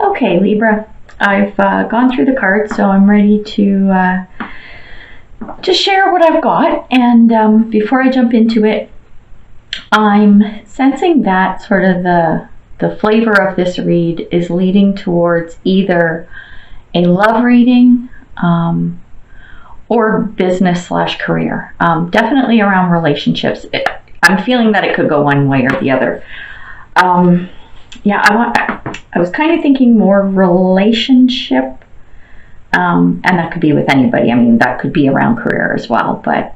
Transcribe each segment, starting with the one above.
Okay, Libra, I've gone through the cards, so I'm ready to share what I've got. And before I jump into it, I'm sensing that sort of the flavor of this read is leading towards either a love reading or business/career. Definitely around relationships. I'm feeling that it could go one way or the other. I was kind of thinking more relationship, and that could be with anybody. I mean, that could be around career as well, but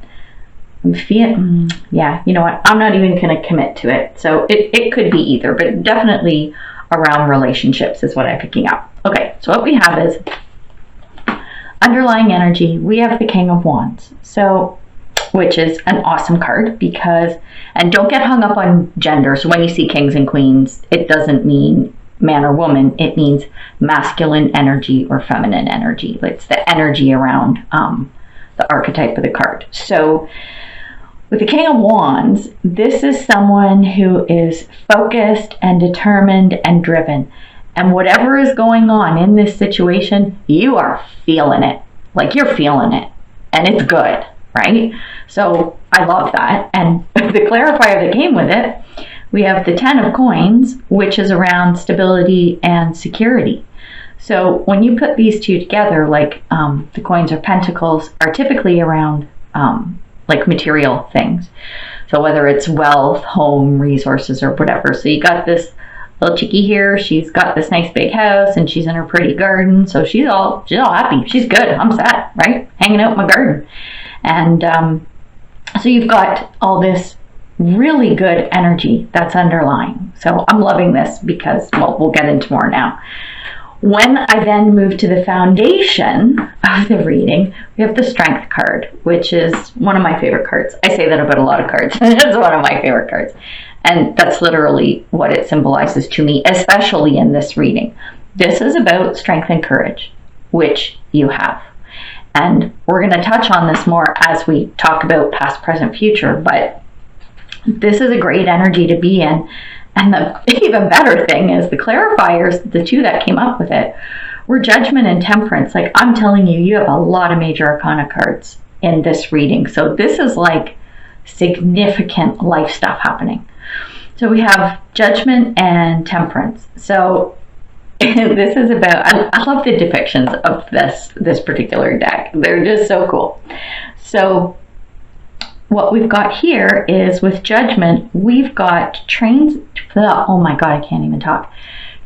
I'm feeling, you know what? I'm not even going to commit to it. So it could be either, but definitely around relationships is what I'm picking up. Okay, so what we have is underlying energy. We have the King of Wands. So, which is an awesome card because, and don't get hung up on gender. So when you see kings and queens, it doesn't mean man or woman. It means masculine energy or feminine energy. It's the energy around the archetype of the card. So with the King of Wands, this is someone who is focused and determined and driven. And whatever is going on in this situation, you are feeling it. Like you're feeling it. And it's good, right? So I love that. And the clarifier that came with it, we have the 10 of coins, which is around stability and security. So when you put these two together, like the coins or pentacles are typically around like material things. So whether it's wealth, home, resources, or whatever. So you got this little chickie here. She's got this nice big house and she's in her pretty garden. So she's all happy. She's good. I'm set, right? Hanging out in my garden. And so you've got all this really good energy that's underlying. So I'm loving this because, well, we'll get into more now. When I then move to the foundation of the reading, we have the Strength card, which is one of my favorite cards. I say that about a lot of cards. It's one of my favorite cards. And that's literally what it symbolizes to me, especially in this reading. This is about strength and courage, which you have. And we're going to touch on this more as we talk about past, present, future, but this is a great energy to be in. And the even better thing is the clarifiers, the two that came up with it, were Judgment and Temperance. Like I'm telling you, you have a lot of major arcana cards in this reading. So this is like significant life stuff happening. So we have Judgment and Temperance. So this is about, I love the depictions of this particular deck. They're just so cool. So what we've got here is with Judgment, we've got oh my God, I can't even talk.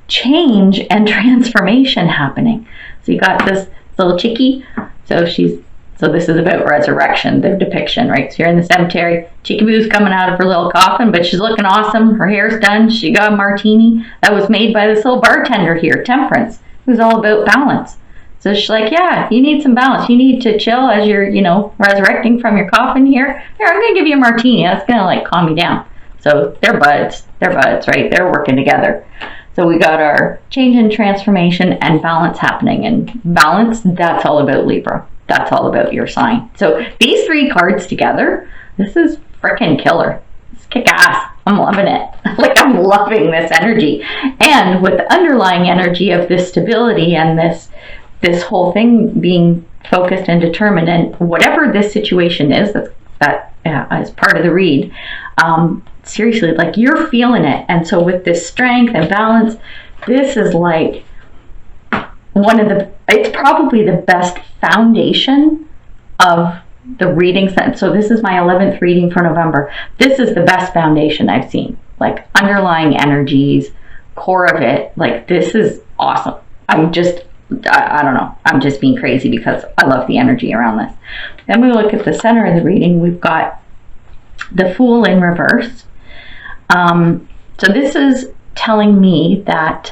Change and transformation happening. So you got this little chickie. So this is about resurrection, the depiction, right? So you're in the cemetery. Chickie Boo's coming out of her little coffin, but she's looking awesome. Her hair's done. She got a martini that was made by this little bartender here, Temperance, who's all about balance. So she's like, yeah, you need some balance. You need to chill as you're, resurrecting from your coffin here. Here, I'm going to give you a martini. That's going to like calm you down. So they're buds. They're buds, right? They're working together. So we got our change and transformation and balance happening. And balance, that's all about Libra. That's all about your sign. So these three cards together, this is freaking killer. It's kick ass. I'm loving it. Like I'm loving this energy. And with the underlying energy of this stability and this whole thing being focused and determined, and whatever this situation is that is part of the read, seriously, like you're feeling it. And so with this strength and balance, this is like it's probably the best foundation of the reading sense. So this is my 11th reading for November. This is the best foundation I've seen. Like underlying energies, core of it, like this is awesome. I don't know. I'm just being crazy because I love the energy around this. Then we look at the center of the reading. We've got the Fool in reverse. So this is telling me that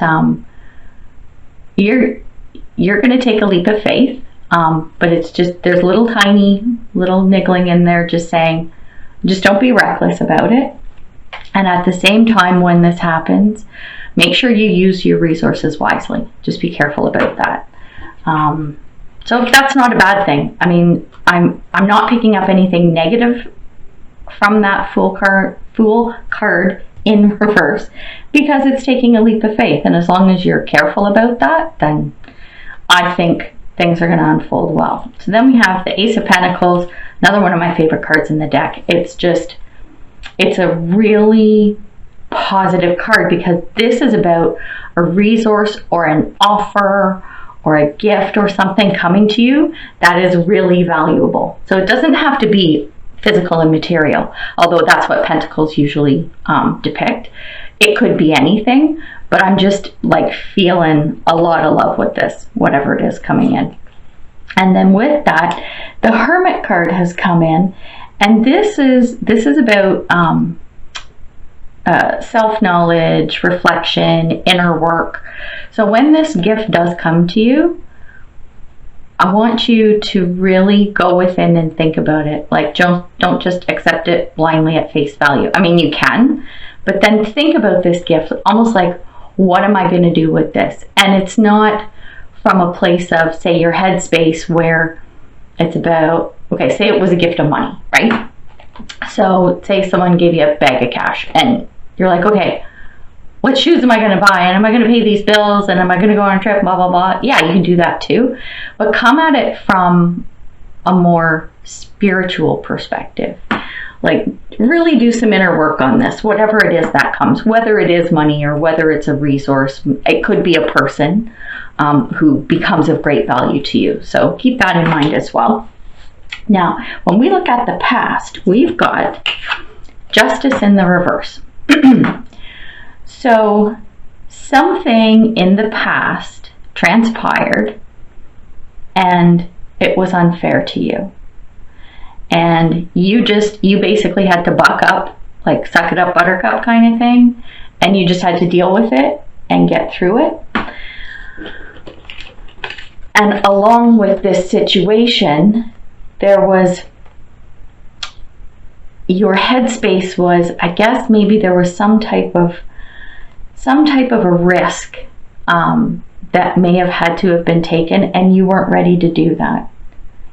you're going to take a leap of faith, but it's just there's tiny little niggling in there, just saying, just don't be reckless about it. And at the same time, when this happens, make sure you use your resources wisely. Just be careful about that. So that's not a bad thing. I mean, I'm not picking up anything negative from that Fool card in reverse because it's taking a leap of faith. And as long as you're careful about that, then I think things are going to unfold well. So then we have the Ace of Pentacles, another one of my favorite cards in the deck. It's a really positive card because this is about a resource or an offer or a gift or something coming to you that is really valuable. So it doesn't have to be physical and material, although that's what Pentacles usually depict. It could be anything, but I'm just like feeling a lot of love with this, whatever it is coming in. And then with that, the Hermit card has come in, and this is about self-knowledge, reflection, inner work. So when this gift does come to you, I want you to really go within and think about it. Like, don't just accept it blindly at face value. I mean, you can, but then think about this gift almost like, what am I going to do with this? And it's not from a place of, say, your headspace where it's about, okay, say it was a gift of money, right? So say someone gave you a bag of cash and you're like, okay, what shoes am I going to buy? And am I going to pay these bills? And am I going to go on a trip? Blah, blah, blah. Yeah, you can do that too. But come at it from a more spiritual perspective. Like, really do some inner work on this, whatever it is that comes, whether it is money or whether it's a resource. It could be a person who becomes of great value to you. So keep that in mind as well. Now, when we look at the past, we've got Justice in the reverse. So something in the past transpired and it was unfair to you. And you basically had to buck up, like suck it up buttercup kind of thing. And you just had to deal with it and get through it. And along with this situation, there was, your headspace was, I guess maybe there was some type of a risk that may have had to have been taken, and you weren't ready to do that.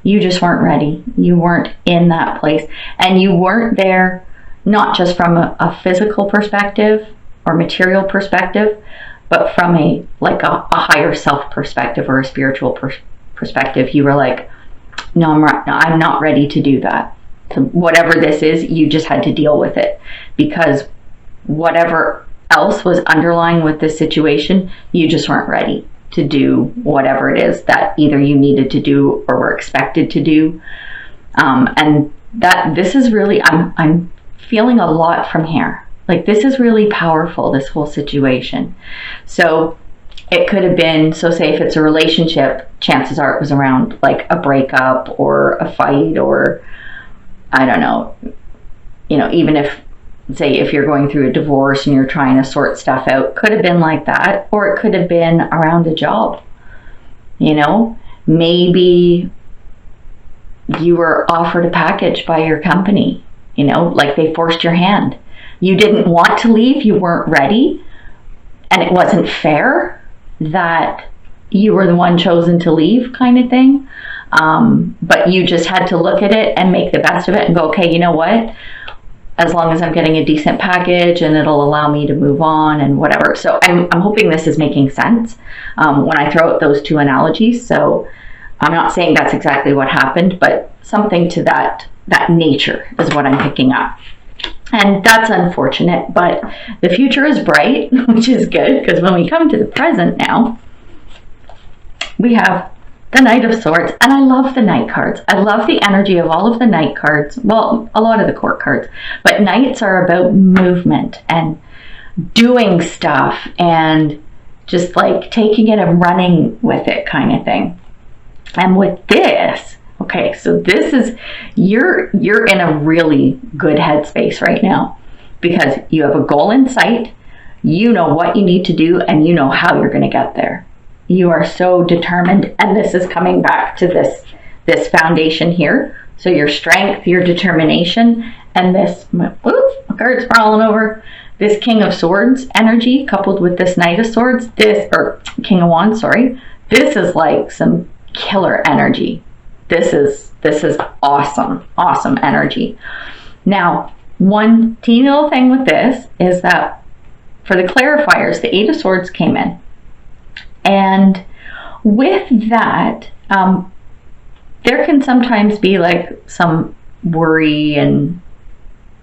You just weren't ready. You weren't in that place, and you weren't there not just from a physical perspective or material perspective, but from a higher self perspective or a spiritual perspective. You were like, no, I'm not ready to do that. So whatever this is, you just had to deal with it, because whatever else was underlying with this situation, you just weren't ready to do whatever it is that either you needed to do or were expected to do. And that this is really, I'm feeling a lot from here. Like, this is really powerful, this whole situation. So it could have been, so say if it's a relationship, chances are it was around like a breakup or a fight, or I don't know, even if, say, if you're going through a divorce and you're trying to sort stuff out, could have been like that. Or it could have been around a job. Maybe you were offered a package by your company, like they forced your hand. You didn't want to leave, you weren't ready, and it wasn't fair that you were the one chosen to leave, kind of thing. But you just had to look at it and make the best of it and go, okay, you know what? As long as I'm getting a decent package and it'll allow me to move on and whatever. So I'm hoping this is making sense when I throw out those two analogies. So I'm not saying that's exactly what happened, but something to that nature is what I'm picking up. And that's unfortunate, but the future is bright, which is good, because when we come to the present now, we have the Knight of Swords, and I love the Knight cards. I love the energy of all of the Knight cards. Well, a lot of the Court cards, but Knights are about movement and doing stuff and just like taking it and running with it, kind of thing. And with this, okay, so this is, you're in a really good headspace right now, because you have a goal in sight, you know what you need to do, and you know how you're going to get there. You are so determined, and this is coming back to this foundation here. So your strength, your determination, and this, my card's falling over, this King of Swords energy coupled with this Knight of Swords, or King of Wands, sorry, this is like some killer energy. This is awesome energy. Now, one teeny little thing with this is that for the clarifiers, the Eight of Swords came in. And with that, there can sometimes be like some worry and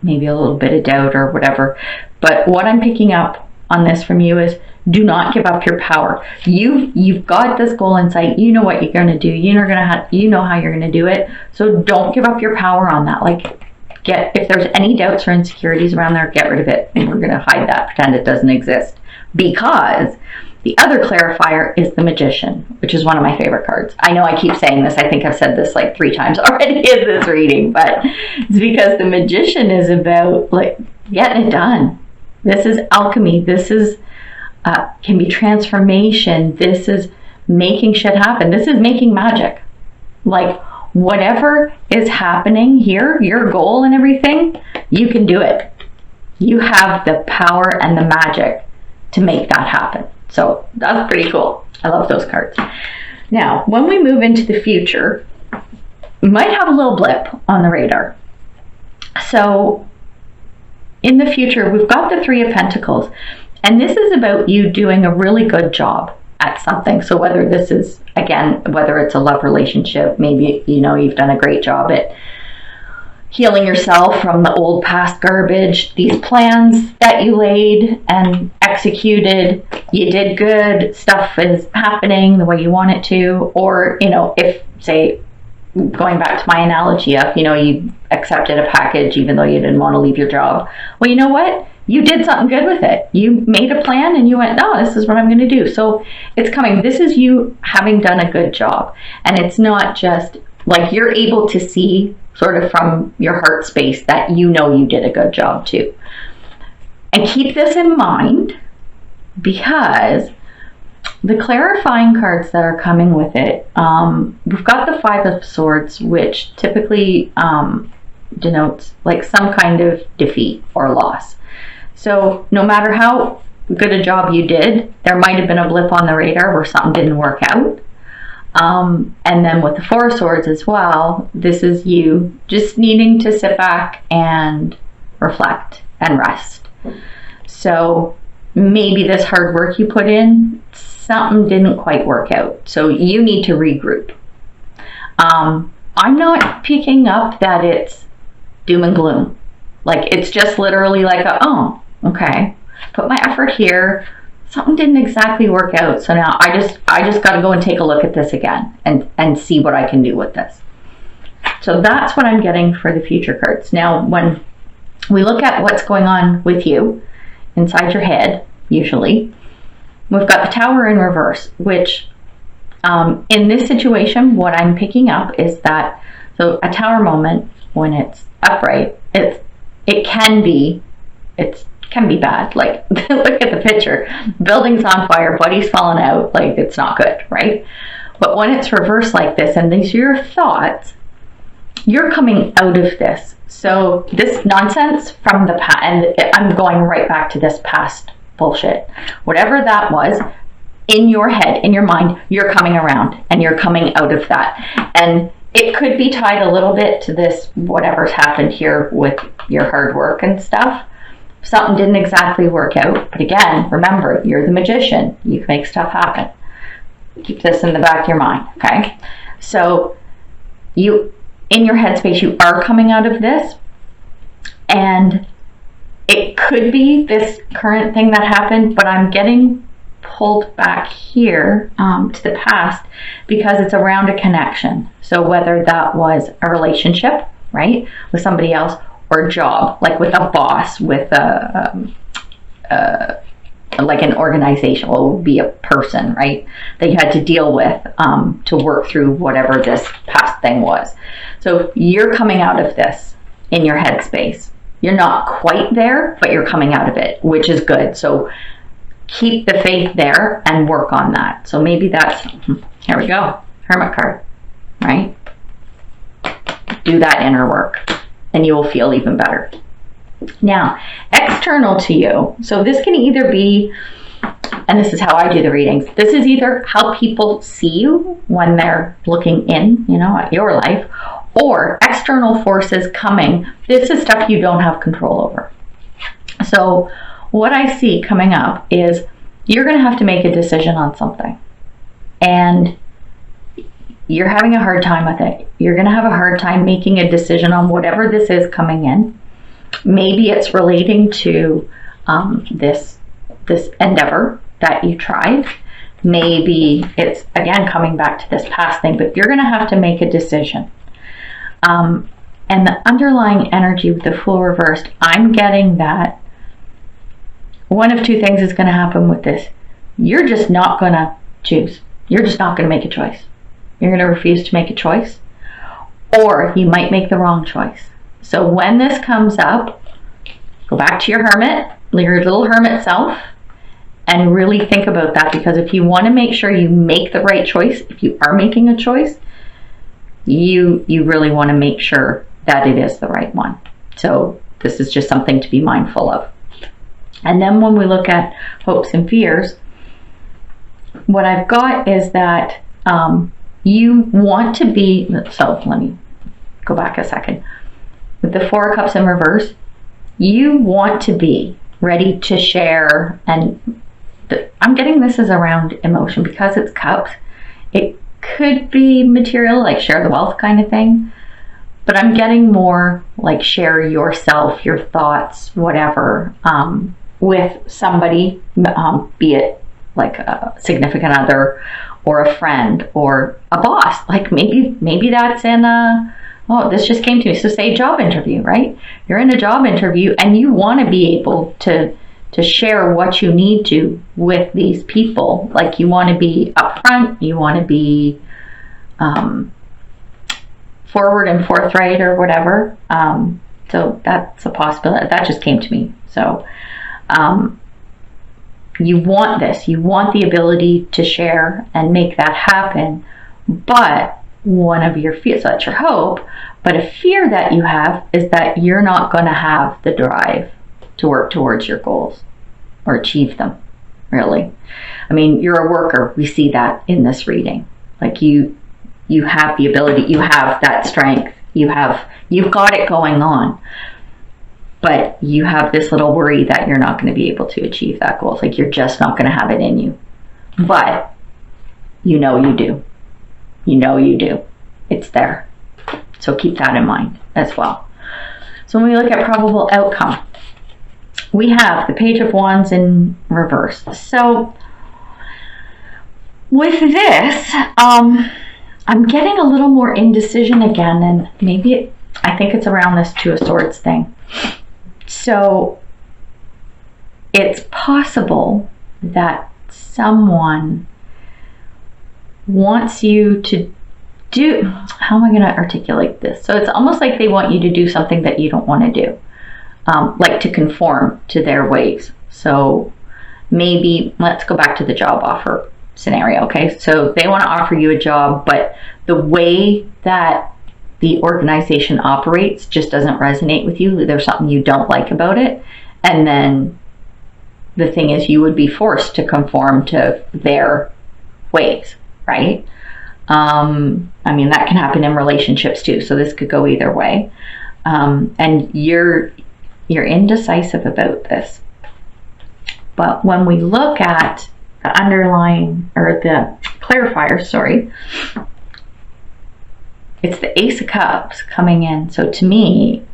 maybe a little bit of doubt or whatever. But what I'm picking up on this from you is do not give up your power. You've got this goal in sight. You know what you're going to do. You know how you're going to do it. So don't give up your power on that. Like, if there's any doubts or insecurities around there, get rid of it. And we're going to hide that, pretend it doesn't exist. Because the other clarifier is the Magician, which is one of my favorite cards. I know I keep saying this. I think I've said this like 3 times already in this reading, but it's because the Magician is about like getting it done. This is alchemy. This is can be transformation. This is making shit happen. This is making magic. Like, whatever is happening here, your goal and everything, you can do it. You have the power and the magic to make that happen. So that's pretty cool. I love those cards. Now, when we move into the future, we might have a little blip on the radar. So in the future, we've got the Three of Pentacles, and this is about you doing a really good job at something. So whether this is, again, whether it's a love relationship, maybe, you've done a great job at healing yourself from the old past garbage, these plans that you laid and executed, you did good, stuff is happening the way you want it to. Or, if, say, going back to my analogy of, you accepted a package even though you didn't want to leave your job. Well, you know what? You did something good with it. You made a plan and you went, no, this is what I'm going to do. So it's coming. This is you having done a good job. And it's not just like you're able to see sort of from your heart space that you did a good job too. And keep this in mind because the clarifying cards that are coming with it, we've got the Five of Swords, which typically denotes like some kind of defeat or loss. So no matter how good a job you did, there might have been a blip on the radar where something didn't work out. And then with the Four of Swords as well, this is you just needing to sit back and reflect and rest. So maybe this hard work you put in, something didn't quite work out. So you need to regroup. I'm not picking up that it's doom and gloom. Like, it's just literally like, oh, okay, put my effort here. Something didn't exactly work out. So now I just got to go and take a look at this again and see what I can do with this. So that's what I'm getting for the future cards. Now, when we look at what's going on with you inside your head, usually, we've got the Tower in reverse, which in this situation, what I'm picking up is that, so a Tower moment, when it's upright, it can be bad. Like, look at the picture. Building's on fire, buddy's falling out. Like, it's not good, right? But when it's reversed like this, and these are your thoughts, you're coming out of this. So this nonsense from the past, and I'm going right back to this past bullshit. Whatever that was, in your head, in your mind, you're coming around, and you're coming out of that. And it could be tied a little bit to this, whatever's happened here with your hard work and stuff. Something didn't exactly work out. But again, remember, you're the Magician. You can make stuff happen. Keep this in the back of your mind, okay? So you, in your headspace, you are coming out of this. And it could be this current thing that happened, but I'm getting pulled back here to the past because it's around a connection. So whether that was a relationship, right, with somebody else, or a job, like with a boss, with like an organization, well, it would be a person, right, that you had to deal with to work through whatever this past thing was. So you're coming out of this in your headspace. You're not quite there, but you're coming out of it, which is good. So keep the faith there and work on that. So maybe that's, here we go, Hermit card, right? Do that inner work and you will feel even better. Now, external to you. So this can either be, and this is how I do the readings, this is either how people see you when they're looking in, at your life, or external forces coming. This is stuff you don't have control over. So what I see coming up is you're going to have to make a decision on something, and you're having a hard time with it. You're going to have a hard time making a decision on whatever this is coming in. Maybe it's relating to this endeavor that you tried. Maybe it's, again, coming back to this past thing, but you're going to have to make a decision. And the underlying energy with the Fool reversed, I'm getting that one of two things is going to happen with this. You're just not going to choose. You're just not going to make a choice. You're going to refuse to make a choice, or you might make the wrong choice. So when this comes up, go back to your hermit, your little hermit self, and really think about that, because if you want to make sure you make the right choice, if you are making a choice, you really want to make sure that it is the right one. So this is just something to be mindful of. And then when we look at hopes and fears, what I've got is that you want to be, so let me go back a second. With the Four of Cups in reverse, you want to be ready to share, and I'm getting this is around emotion because it's cups. It could be material, like share the wealth kind of thing, but I'm getting more like share yourself, your thoughts, whatever, with somebody, be it like a significant other or a friend or a boss. Like maybe that's in a, oh, this just came to me. So say job interview, right? You're in a job interview and you want to be able to share what you need to with these people. Like you want to be upfront, you want to be forward and forthright or whatever. So that's a possibility. That just came to me. So you want this, you want the ability to share and make that happen. But one of your fears, so that's your hope, but a fear that you have is that you're not going to have the drive to work towards your goals or achieve them, really. I mean, you're a worker. We see that in this reading. Like you have the ability, you have that strength, you've got it going on, but you have this little worry that you're not going to be able to achieve that goal. It's like you're just not going to have it in you. But you know you do. You know you do. It's there. So keep that in mind as well. So when we look at probable outcome, we have the Page of Wands in reverse. So with this, I'm getting a little more indecision again, and maybe I think it's around this Two of Swords thing. So it's possible that someone wants you to do, how am I going to articulate this? So it's almost like they want you to do something that you don't want to do, like to conform to their ways. So maybe let's go back to the job offer scenario. Okay, so they want to offer you a job, but the way that the organization operates just doesn't resonate with you. There's something you don't like about it, and then the thing is you would be forced to conform to their ways, right? I mean, that can happen in relationships too, so this could go either way. And you're indecisive about this. But when we look at the underlying, or the clarifier, sorry, it's the Ace of Cups coming in. So to me,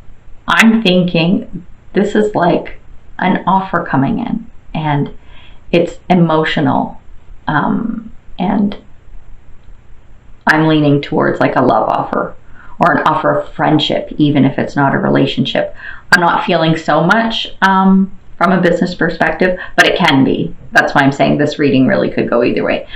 I'm thinking this is like an offer coming in, and it's emotional, and I'm leaning towards like a love offer or an offer of friendship, even if it's not a relationship. I'm not feeling so much from a business perspective, but it can be. That's why I'm saying this reading really could go either way.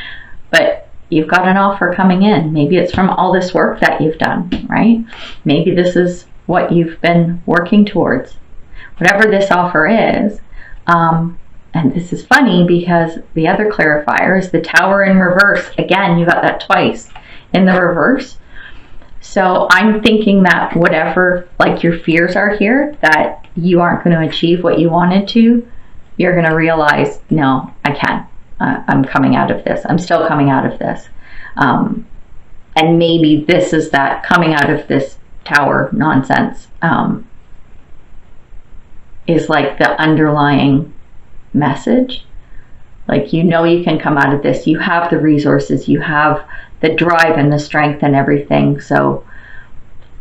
But you've got an offer coming in. Maybe it's from all this work that you've done, right? Maybe this is what you've been working towards. Whatever this offer is, and this is funny because the other clarifier is the Tower in reverse. Again, you got that twice in the reverse. So I'm thinking that whatever like your fears are here, that you aren't going to achieve what you wanted to, you're going to realize, no, I can. I'm coming out of this. I'm still coming out of this. And maybe this is that coming out of this tower nonsense, is like the underlying message. Like, you know, you can come out of this. You have the resources, you have the drive and the strength and everything. So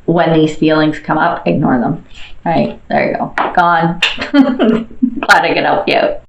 when these feelings come up, ignore them. Right, there you go. Gone. Glad I could help you out.